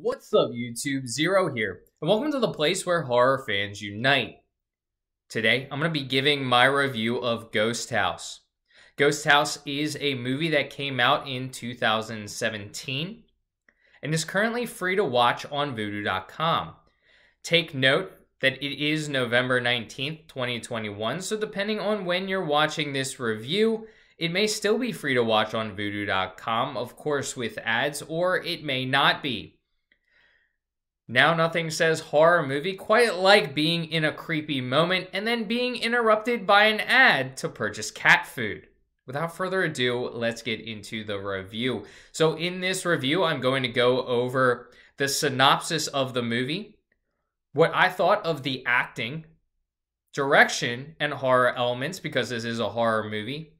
What's up, YouTube? Zero here, and welcome to the place where horror fans unite. Today, I'm going to be giving my review of Ghost House. Ghost House is a movie that came out in 2017 and is currently free to watch on Vudu.com. Take note that it is November 19th, 2021, so depending on when you're watching this review, it may still be free to watch on Vudu.com, of course with ads, or it may not be. Now nothing says horror movie quite like being in a creepy moment and then being interrupted by an ad to purchase cat food. Without further ado, let's get into the review. So in this review, I'm going to go over the synopsis of the movie, what I thought of the acting, direction, and horror elements, because this is a horror movie.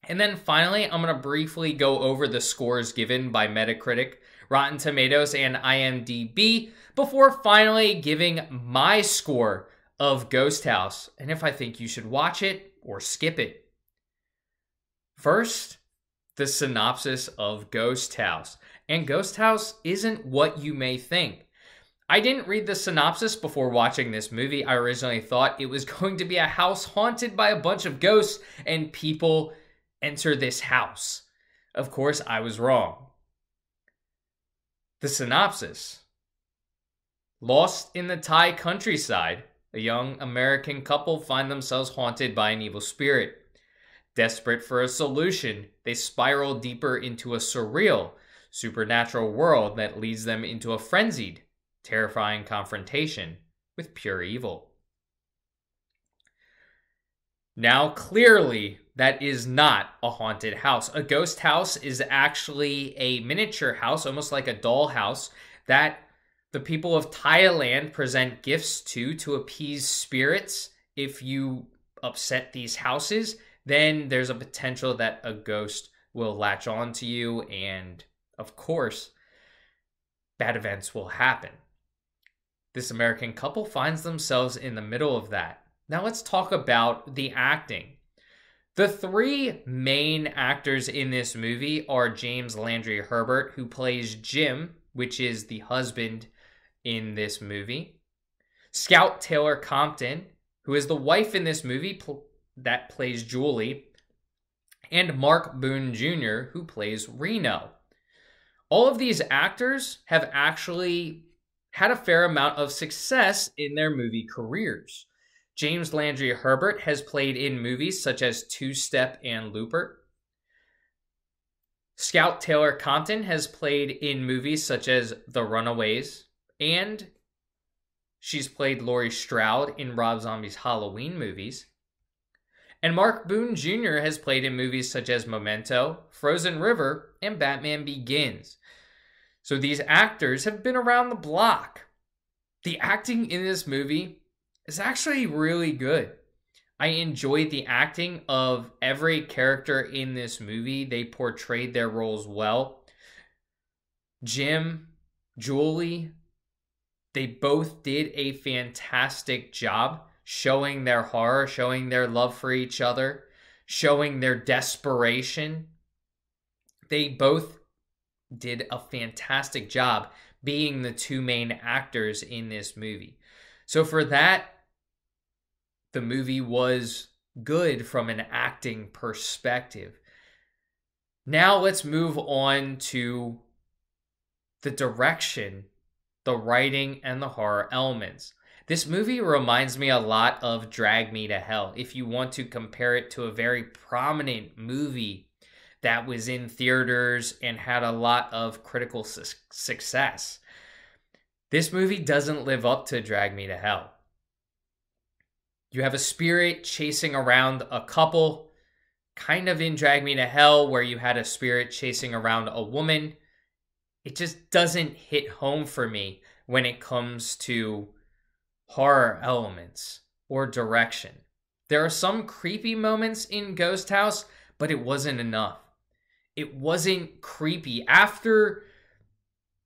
And then finally, I'm going to briefly go over the scores given by Metacritic, Rotten Tomatoes, and IMDb before finally giving my score of Ghost House and if I think you should watch it or skip it. First, the synopsis of Ghost House. And Ghost House isn't what you may think. I didn't read the synopsis before watching this movie. I originally thought it was going to be a house haunted by a bunch of ghosts and people enter this house. Of course, I was wrong. The synopsis. Lost in the Thai countryside, a young American couple find themselves haunted by an evil spirit. Desperate for a solution, they spiral deeper into a surreal, supernatural world that leads them into a frenzied, terrifying confrontation with pure evil. Now, clearly, that is not a haunted house. A ghost house is actually a miniature house, almost like a doll house, that the people of Thailand present gifts to appease spirits. If you upset these houses, then there's a potential that a ghost will latch on to you, and of course, bad events will happen. This American couple finds themselves in the middle of that. Now let's talk about the acting. The three main actors in this movie are James Landry Herbert, who plays Jim, which is the husband in this movie. Scout Taylor Compton, who is the wife in this movie that plays Julie. And Mark Boone Jr., who plays Reno. All of these actors have actually had a fair amount of success in their movie careers. James Landry Herbert has played in movies such as Two Step and Looper. Scout Taylor Compton has played in movies such as The Runaways, and she's played Laurie Strode in Rob Zombie's Halloween movies. And Mark Boone Jr. has played in movies such as Memento, Frozen River, and Batman Begins. So these actors have been around the block. The acting in this movie is actually really good. I enjoyed the acting of every character in this movie. They portrayed their roles well. Jim, Julie, they both did a fantastic job showing their horror, showing their love for each other, showing their desperation. They both did a fantastic job being the two main actors in this movie. So for that, the movie was good from an acting perspective. Now let's move on to the direction, the writing, and the horror elements. This movie reminds me a lot of Drag Me to Hell, if you want to compare it to a very prominent movie that was in theaters and had a lot of critical success. This movie doesn't live up to Drag Me to Hell. You have a spirit chasing around a couple, kind of in Drag Me to Hell, where you had a spirit chasing around a woman. It just doesn't hit home for me when it comes to horror elements or direction. There are some creepy moments in Ghost House, but it wasn't enough. It wasn't creepy after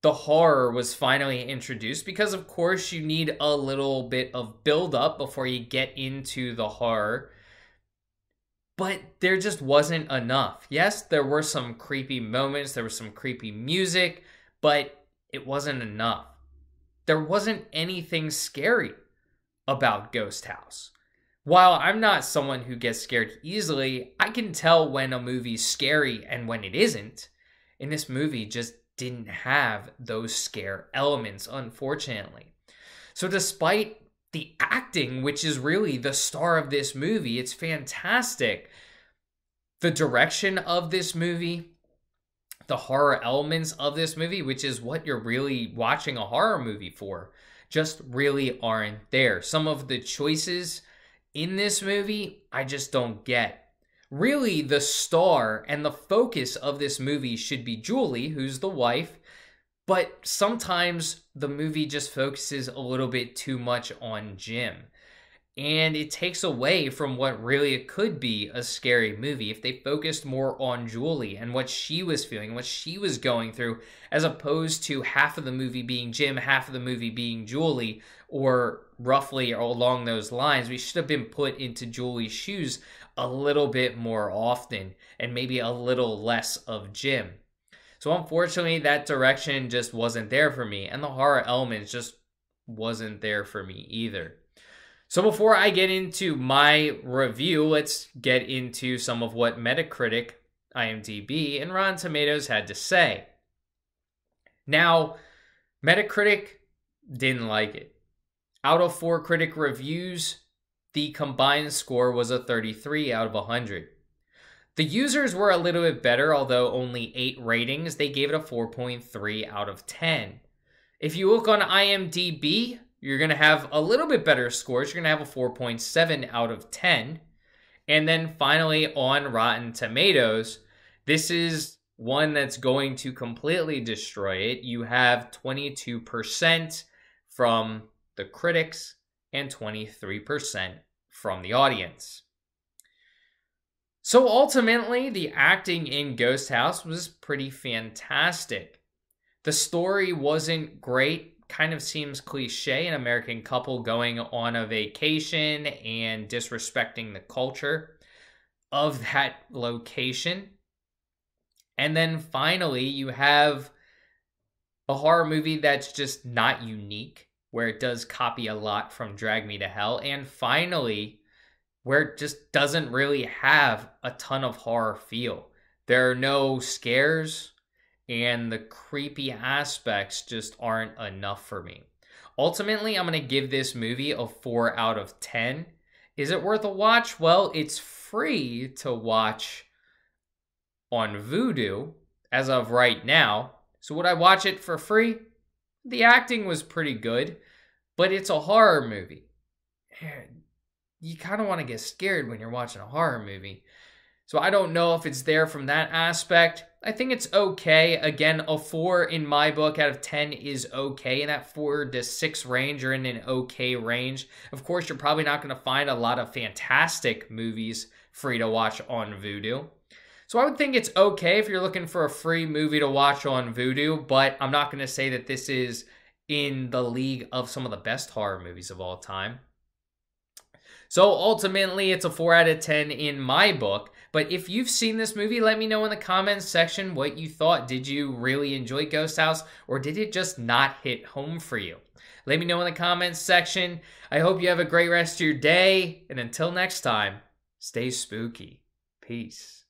the horror was finally introduced, because of course you need a little bit of build up before you get into the horror. But there just wasn't enough. Yes, there were some creepy moments, there was some creepy music, but it wasn't enough. There wasn't anything scary about Ghost House. While I'm not someone who gets scared easily, I can tell when a movie's scary and when it isn't. And this movie just didn't have those scare elements, unfortunately. So despite the acting, which is really the star of this movie, it's fantastic. The direction of this movie, the horror elements of this movie, which is what you're really watching a horror movie for, just really aren't there. Some of the choices in this movie, I just don't get. Really, the star and the focus of this movie should be Julie, who's the wife, but sometimes the movie just focuses a little bit too much on Jim. And it takes away from what really could be a scary movie if they focused more on Julie and what she was feeling, what she was going through, as opposed to half of the movie being Jim, half of the movie being Julie, or roughly along those lines. We should have been put into Julie's shoes a little bit more often and maybe a little less of Jim. So unfortunately, that direction just wasn't there for me, and the horror elements just wasn't there for me either. So before I get into my review, let's get into some of what Metacritic, IMDb, and Rotten Tomatoes had to say. Now, Metacritic didn't like it. Out of 4 critic reviews, the combined score was a 33 out of 100. The users were a little bit better, although only 8 ratings. They gave it a 4.3 out of 10. If you look on IMDb, you're going to have a little bit better scores. You're going to have a 4.7 out of 10. And then finally on Rotten Tomatoes, this is one that's going to completely destroy it. You have 22% from the critics and 23% from the audience. So ultimately, the acting in Ghost House was pretty fantastic. The story wasn't great. Kind of seems cliche, an American couple going on a vacation and disrespecting the culture of that location. And then finally, you have a horror movie that's just not unique, where it does copy a lot from Drag Me to Hell. And finally, where it just doesn't really have a ton of horror feel. There are no scares, and the creepy aspects just aren't enough for me. Ultimately, I'm going to give this movie a 4 out of 10. Is it worth a watch? Well, it's free to watch on Vudu as of right now. So would I watch it for free? The acting was pretty good, but it's a horror movie. You kind of want to get scared when you're watching a horror movie. So I don't know if it's there from that aspect. I think it's okay. Again, a 4 in my book out of 10 is okay. In that 4 to 6 range, you're in an okay range. Of course, you're probably not going to find a lot of fantastic movies free to watch on Vudu. So I would think it's okay if you're looking for a free movie to watch on Vudu, but I'm not going to say that this is in the league of some of the best horror movies of all time. So ultimately, it's a 4 out of 10 in my book. But if you've seen this movie, let me know in the comments section what you thought. Did you really enjoy Ghost House, or did it just not hit home for you? Let me know in the comments section. I hope you have a great rest of your day. And until next time, stay spooky. Peace.